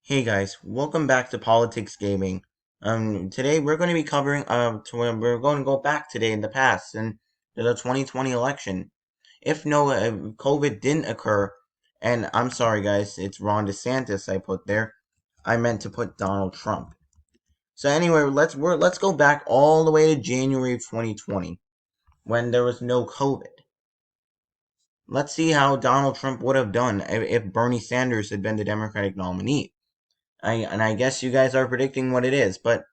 Hey guys, welcome back to Politics Gaming. Today we're going to be covering we're going to go back today in the past and to the 2020 election. If no COVID didn't occur, and I'm sorry guys, it's Ron DeSantis I put there. I meant to put Donald Trump. So anyway, let's go back all the way to January of 2020 when there was no COVID. Let's see how Donald Trump would have done if Bernie Sanders had been the Democratic nominee. I guess you guys are predicting what it is, but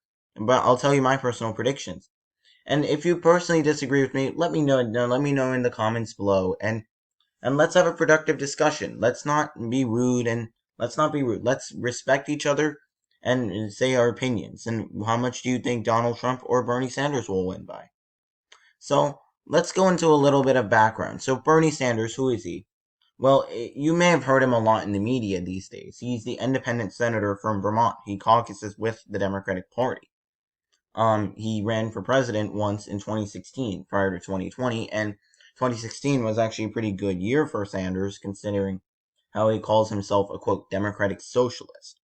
I'll tell you my personal predictions. And if you personally disagree with me, let me know. Let me know in the comments below, and let's have a productive discussion. Let's not be rude, and let's not be rude. Let's respect each other and say our opinions. And how much do you think Donald Trump or Bernie Sanders will win by? So let's go into a little bit of background. So Bernie Sanders, who is he? Well, you may have heard him a lot in the media these days. He's the independent senator from Vermont. He caucuses with the Democratic Party. He ran for president once in 2016 prior to 2020, and 2016 was actually a pretty good year for Sanders considering how he calls himself a quote democratic socialist.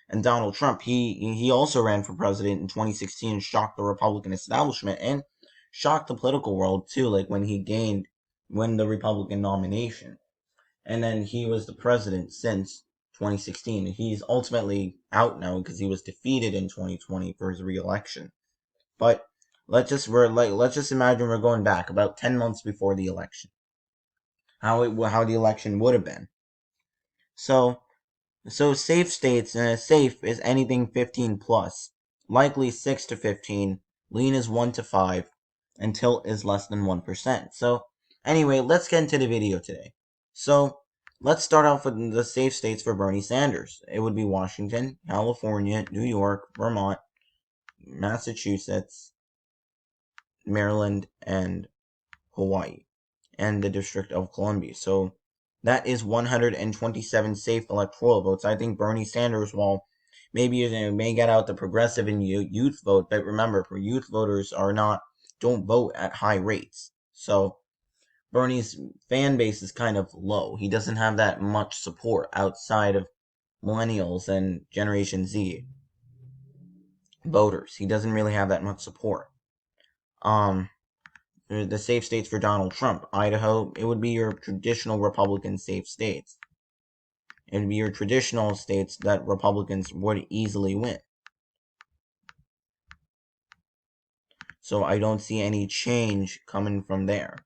And Donald Trump, he also ran for president in 2016 and shocked the Republican establishment and shocked the political world too, like when he won the Republican nomination. And then he was the president since 2016. He's ultimately out now because he was defeated in 2020 for his reelection. But let's just imagine we're going back about 10 months before the election. How the election would have been. So safe states, safe is anything 15 plus, likely 6 to 15, lean is 1 to 5, and tilt is less than 1%. So anyway, let's get into the video today. So let's start off with the safe states for Bernie Sanders. It would be Washington, California, New York, Vermont, Massachusetts, Maryland, and Hawaii, and the District of Columbia. So that is 127 safe electoral votes. I think Bernie Sanders, while maybe you may get out the progressive and youth vote, but remember, youth voters don't vote at high rates. So Bernie's fan base is kind of low. He doesn't have that much support outside of millennials and Generation Z voters. He doesn't really have that much support. Um, the safe states for Donald Trump. Idaho, it would be your traditional Republican safe states. It would be your traditional states that Republicans would easily win. So I don't see any change coming from there.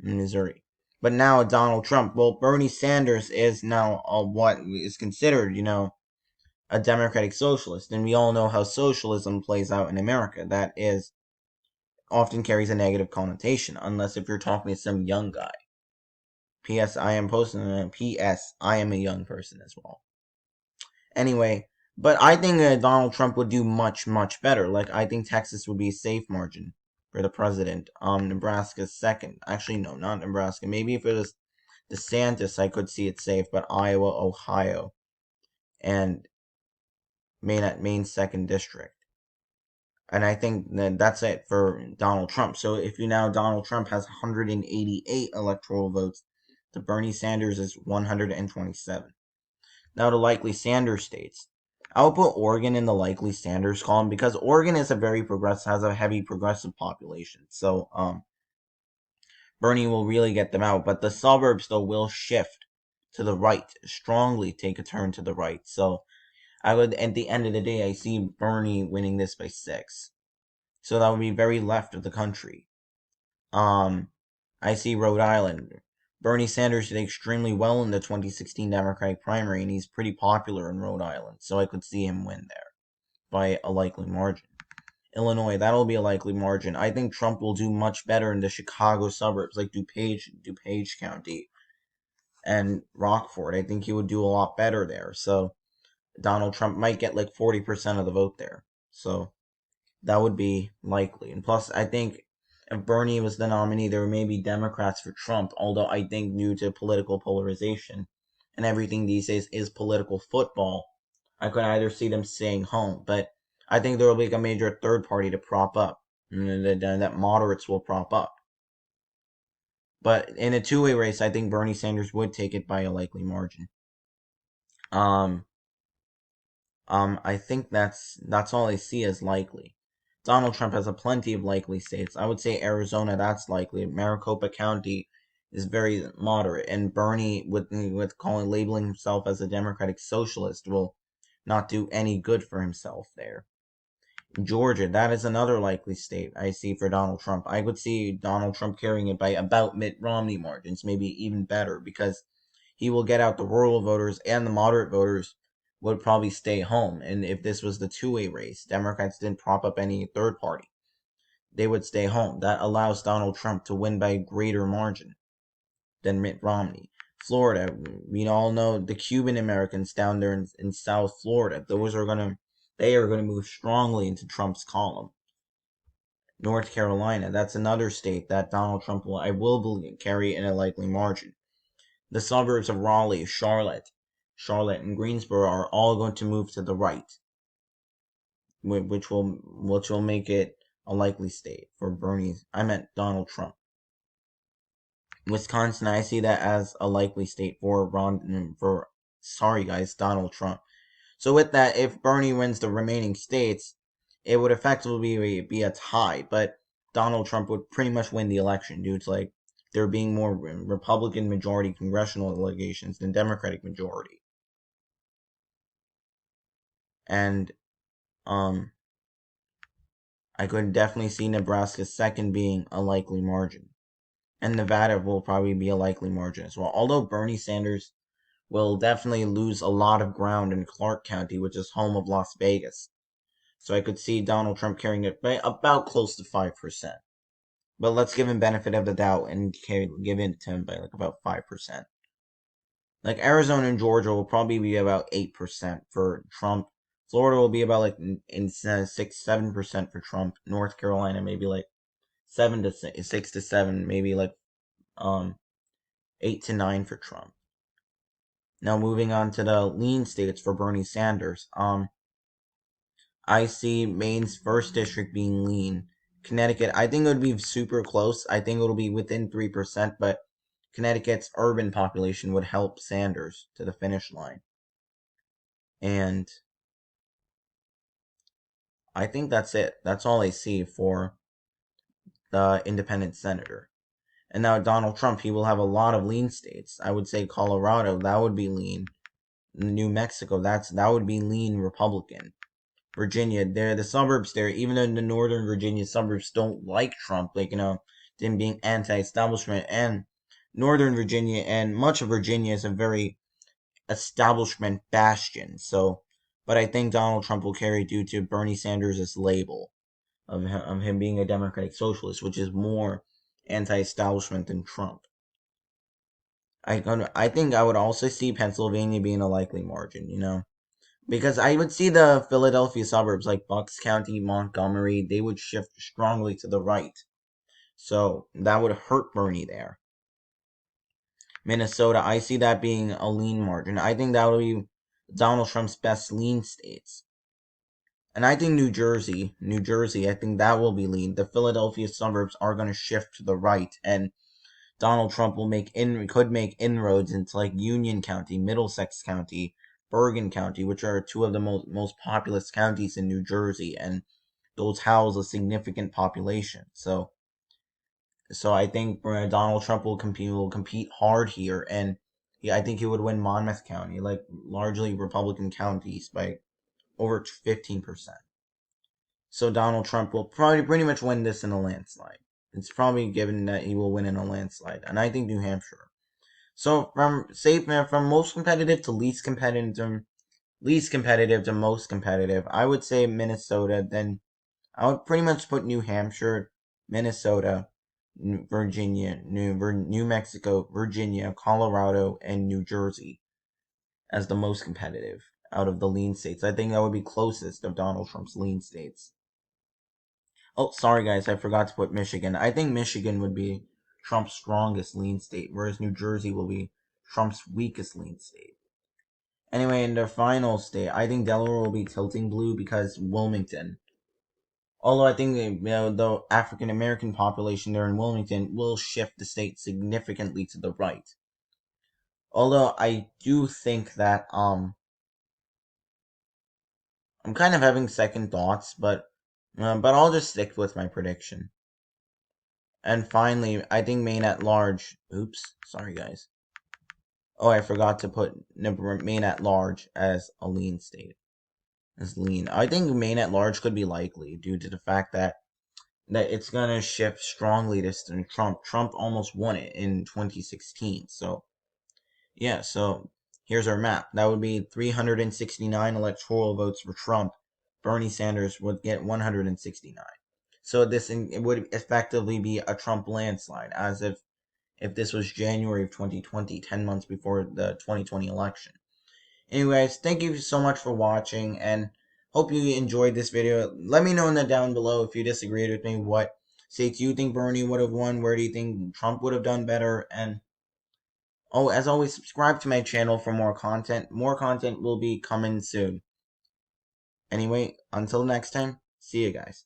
In Missouri. But now Donald Trump, well, Bernie Sanders is now what is considered, a democratic socialist. And we all know how socialism plays out in America. That is often carries a negative connotation, unless if you're talking to some young guy. P.S. I am posting P.S. I am a young person as well. Anyway, but I think Donald Trump would do much, much better. Like, I think Texas would be a safe margin for the president. Nebraska's second. Actually, no, not Nebraska. Maybe if it was DeSantis, I could see it safe, but Iowa, Ohio, and Maine second district. And I think that's it for Donald Trump. So if Donald Trump has 188 electoral votes, the Bernie Sanders is 127. Now the likely Sanders states. I will put Oregon in the likely Sanders column because Oregon is has a heavy progressive population. So Bernie will really get them out, but the suburbs though will shift to the right, strongly take a turn to the right. So I would, at the end of the day, I see Bernie winning this by 6. So that would be very left of the country. I see Rhode Island. Bernie Sanders did extremely well in the 2016 Democratic primary, and he's pretty popular in Rhode Island, so I could see him win there by a likely margin. Illinois, that'll be a likely margin. I think Trump will do much better in the Chicago suburbs, like DuPage County, and Rockford. I think he would do a lot better there. So Donald Trump might get like 40% of the vote there. So that would be likely. And plus, I think if Bernie was the nominee, there may be Democrats for Trump, although I think due to political polarization and everything these days is political football, I could either see them staying home. But I think there will be a major third party to prop up, and that moderates will prop up. But in a two-way race, I think Bernie Sanders would take it by a likely margin. I think that's all I see as likely. Donald Trump has a plenty of likely states. I would say Arizona, that's likely. Maricopa County is very moderate, and Bernie, with calling labeling himself as a democratic socialist, will not do any good for himself there. Georgia, that is another likely state I see for Donald Trump. I would see Donald Trump carrying it by about Mitt Romney margins, maybe even better, because he will get out the rural voters, and the moderate voters would probably stay home. And if this was the two-way race, Democrats didn't prop up any third party, they would stay home. That allows Donald Trump to win by a greater margin than Mitt Romney. Florida, we all know the Cuban Americans down there in South Florida. They are gonna move strongly into Trump's column. North Carolina, that's another state that Donald Trump will believe, carry in a likely margin. The suburbs of Raleigh, Charlotte, and Greensboro are all going to move to the right, which will make it a likely state for Donald Trump. Wisconsin, I see that as a likely state for Donald Trump. So with that, if Bernie wins the remaining states, it would effectively be a tie, but Donald Trump would pretty much win the election due to there being more Republican majority congressional delegations than Democratic majority. And I could definitely see Nebraska's second being a likely margin. And Nevada will probably be a likely margin as well. Although Bernie Sanders will definitely lose a lot of ground in Clark County, which is home of Las Vegas. So I could see Donald Trump carrying it by about close to 5%. But let's give him benefit of the doubt and give it to him by about 5%. Like Arizona and Georgia will probably be about 8% for Trump. Florida will be about in 6-7% for Trump. North Carolina maybe 6 to 7, maybe 8 to 9 for Trump. Now moving on to the lean states for Bernie Sanders. I see Maine's first district being lean. Connecticut, I think it would be super close. I think it'll be within 3%, but Connecticut's urban population would help Sanders to the finish line. And I think that's it. That's all I see for the independent senator. And now Donald Trump, he will have a lot of lean states. I would say Colorado, that would be lean. New Mexico, that would be lean Republican. Virginia, they're the suburbs there, even though the northern Virginia suburbs don't like Trump, them being anti-establishment, and northern Virginia and much of Virginia is a very establishment bastion. So, but I think Donald Trump will carry due to Bernie Sanders' label of him being a democratic socialist, which is more anti-establishment than Trump. I think I would also see Pennsylvania being a likely margin, because I would see the Philadelphia suburbs like Bucks County, Montgomery, they would shift strongly to the right. So that would hurt Bernie there. Minnesota, I see that being a lean margin. I think that would be Donald Trump's best lean states. And I think New Jersey, I think that will be lean. The Philadelphia suburbs are going to shift to the right, and Donald Trump could make inroads into Union County, Middlesex County, Bergen County, which are two of the most populous counties in New Jersey, and those house a significant population. So I think Donald Trump will compete hard here, and I think he would win Monmouth County, largely Republican counties, by over 15%. So Donald Trump will probably pretty much win this in a landslide. It's probably given that he will win in a landslide, and I think New Hampshire. So from most competitive to least competitive to most competitive, I would say Minnesota. Then I would pretty much put New Hampshire, Minnesota, Virginia, New Mexico, Virginia, Colorado, and New Jersey as the most competitive out of the lean states. I think that would be closest of Donald Trump's lean states. Oh, sorry guys, I forgot to put Michigan. I think Michigan would be Trump's strongest lean state, whereas New Jersey will be Trump's weakest lean state. Anyway, in the final state, I think Delaware will be tilting blue because Wilmington. Although I think the African American population there in Wilmington will shift the state significantly to the right. Although I do think that I'm kind of having second thoughts, but I'll just stick with my prediction. And finally, I think Maine at large. Oops, sorry guys. Oh, I forgot to put Maine at large as a lean state. As lean. I think Maine at large could be likely due to the fact that it's gonna shift strongly to Trump. Trump almost won it in 2016. So yeah, so here's our map. That would be 369 electoral votes for Trump. Bernie Sanders would get 169. So it would effectively be a Trump landslide, as if this was January of 2020, 10 months before the 2020 election. Anyways, thank you so much for watching, and hope you enjoyed this video. Let me know in the down below if you disagreed with me. What states you think Bernie would have won? Where do you think Trump would have done better? And oh, as always, subscribe to my channel for more content. More content will be coming soon. Anyway, until next time, see you guys.